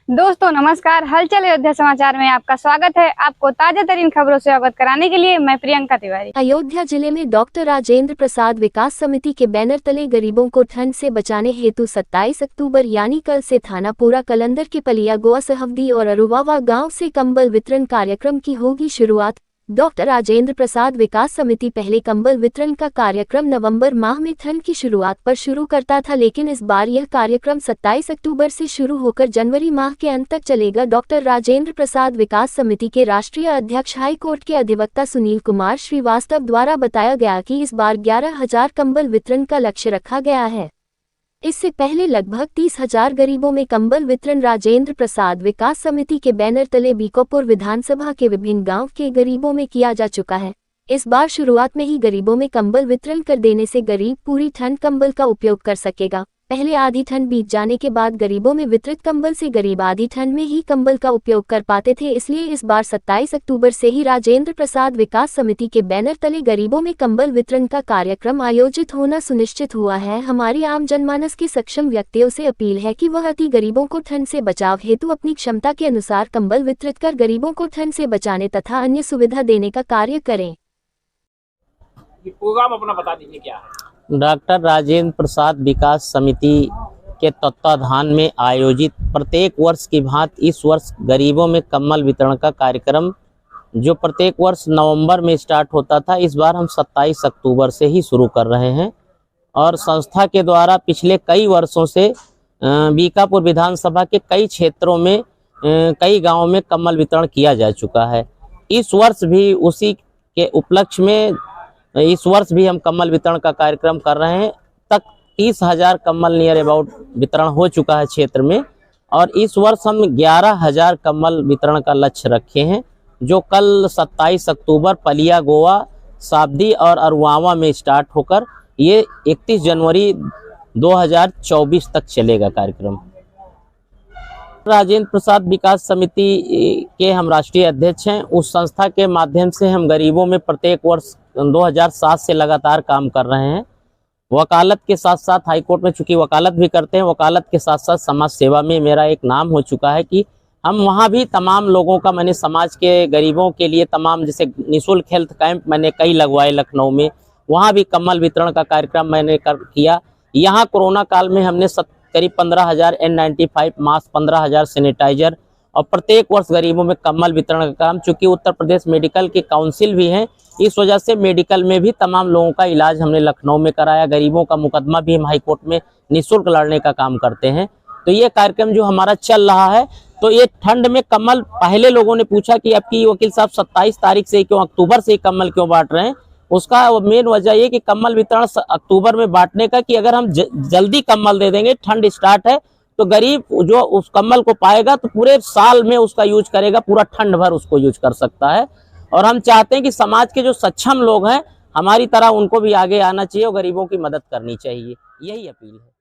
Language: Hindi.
दोस्तों नमस्कार, हलचल अयोध्या समाचार में आपका स्वागत है। आपको ताजा तरीन खबरों से अवगत कराने के लिए मैं प्रियंका तिवारी। अयोध्या जिले में डॉक्टर राजेंद्र प्रसाद विकास समिति के बैनर तले गरीबों को ठंड से बचाने हेतु 27 अक्टूबर यानी कल से थाना पूरा कलंदर के पलिया गोवा सहवदी और अरुवावा गांव से कंबल वितरण कार्यक्रम की होगी शुरुआत। डॉक्टर राजेंद्र प्रसाद विकास समिति पहले कंबल वितरण का कार्यक्रम नवंबर माह में ठंड की शुरुआत पर शुरू करता था, लेकिन इस बार यह कार्यक्रम 27 अक्टूबर से शुरू होकर जनवरी माह के अंत तक चलेगा। डॉक्टर राजेंद्र प्रसाद विकास समिति के राष्ट्रीय अध्यक्ष हाईकोर्ट के अधिवक्ता सुनील कुमार श्रीवास्तव द्वारा बताया गया कि इस बार 11,000 कंबल वितरण का लक्ष्य रखा गया है। इससे पहले लगभग 30,000 गरीबों में कंबल वितरण राजेंद्र प्रसाद विकास समिति के बैनर तले बीकोपुर विधानसभा के विभिन्न गांव के गरीबों में किया जा चुका है। इस बार शुरुआत में ही गरीबों में कंबल वितरण कर देने से गरीब पूरी ठंड कंबल का उपयोग कर सकेगा। पहले आधी ठंड बीत जाने के बाद गरीबों में वितरित कंबल से गरीब आधी ठंड में ही कंबल का उपयोग कर पाते थे, इसलिए इस बार 27 अक्टूबर से ही राजेंद्र प्रसाद विकास समिति के बैनर तले गरीबों में कंबल वितरण का कार्यक्रम आयोजित होना सुनिश्चित हुआ है। हमारी आम जनमानस के सक्षम व्यक्तियों से अपील है कि वह अति गरीबों को ठंड से बचाव हेतु अपनी क्षमता के अनुसार कंबल वितरित कर गरीबों को ठंड से बचाने तथा अन्य सुविधा देने का कार्य करें। प्रोग्राम अपना बता दीजिए क्या है। डॉक्टर राजेंद्र प्रसाद विकास समिति के तत्वाधान में आयोजित प्रत्येक वर्ष की भांति इस वर्ष गरीबों में कंबल वितरण का कार्यक्रम जो प्रत्येक वर्ष नवंबर में स्टार्ट होता था, इस बार हम 27 अक्टूबर से ही शुरू कर रहे हैं। और संस्था के द्वारा पिछले कई वर्षों से बीकापुर विधानसभा के कई क्षेत्रों में कई गाँवों में कंबल वितरण किया जा चुका है। इस वर्ष भी उसी के उपलक्ष्य में इस वर्ष भी हम कंबल वितरण का कार्यक्रम कर रहे हैं। तक 30,000 कंबल नियर अबाउट वितरण हो चुका है क्षेत्र में, और इस वर्ष हम 11,000 कंबल वितरण का लक्ष्य रखे हैं, जो कल 27 अक्टूबर पलिया गोवा सावदी और अरुवावा में स्टार्ट होकर ये 31 जनवरी 2024 तक चलेगा कार्यक्रम। राजेंद्र प्रसाद विकास समिति के हम राष्ट्रीय अध्यक्ष हैं। उस संस्था के माध्यम से हम गरीबों में प्रत्येक वर्ष 2007 से लगातार काम कर रहे हैं। वकालत के साथ साथ हाईकोर्ट में चूंकि वकालत भी करते हैं, वकालत के साथ साथ समाज सेवा में मेरा एक नाम हो चुका है कि हम वहाँ भी तमाम लोगों का मैंने समाज के गरीबों के लिए तमाम जैसे निःशुल्क हेल्थ कैंप मैंने कई लगवाए लखनऊ में, वहाँ भी कंबल वितरण का कार्यक्रम मैंने किया। यहाँ कोरोना काल में हमने करीब 15,000 N95 मास्क, 15,000 सैनिटाइजर और प्रत्येक वर्ष गरीबों में कंबल वितरण का काम, चूँकि उत्तर प्रदेश मेडिकल की काउंसिल भी है, इस वजह से मेडिकल में भी तमाम लोगों का इलाज हमने लखनऊ में कराया। गरीबों का मुकदमा भी हम हाईकोर्ट में निःशुल्क लड़ने का काम करते हैं। तो ये कार्यक्रम जो हमारा चल रहा है, तो ये ठंड में कंबल, पहले लोगों ने पूछा कि आपकी वकील साहब 27 तारीख से क्यों, अक्टूबर से कंबल क्यों बांट रहे हैं। उसका मेन वजह ये कि कंबल वितरण अक्टूबर में बांटने का कि अगर हम जल्दी कंबल दे देंगे, ठंड स्टार्ट है, तो गरीब जो उस कंबल को पाएगा तो पूरे साल में उसका यूज करेगा, पूरा ठंड भर उसको यूज कर सकता है। और हम चाहते हैं कि समाज के जो सक्षम लोग हैं हमारी तरह, उनको भी आगे आना चाहिए और गरीबों की मदद करनी चाहिए, यही अपील है।